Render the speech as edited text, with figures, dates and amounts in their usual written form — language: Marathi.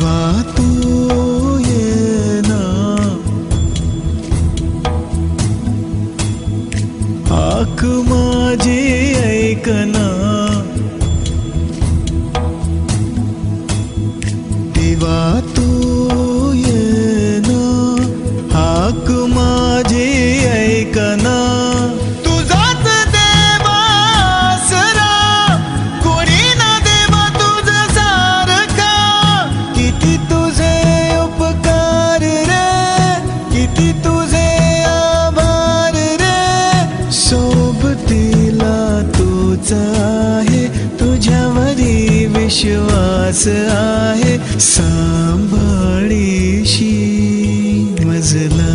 देवा तू येना, हाक माझी ऐकना, देवा तू येना, हाक माझी ऐकना. तुझाच देवा आसरा, कोणी ना देवा तुझ सारखा. किती तुझे उपकार रे, किती तुझे आभार रे. सोबतीला तूच आहे, तुझ्यावरी विश्वास आहे. सांभाळीशी मजला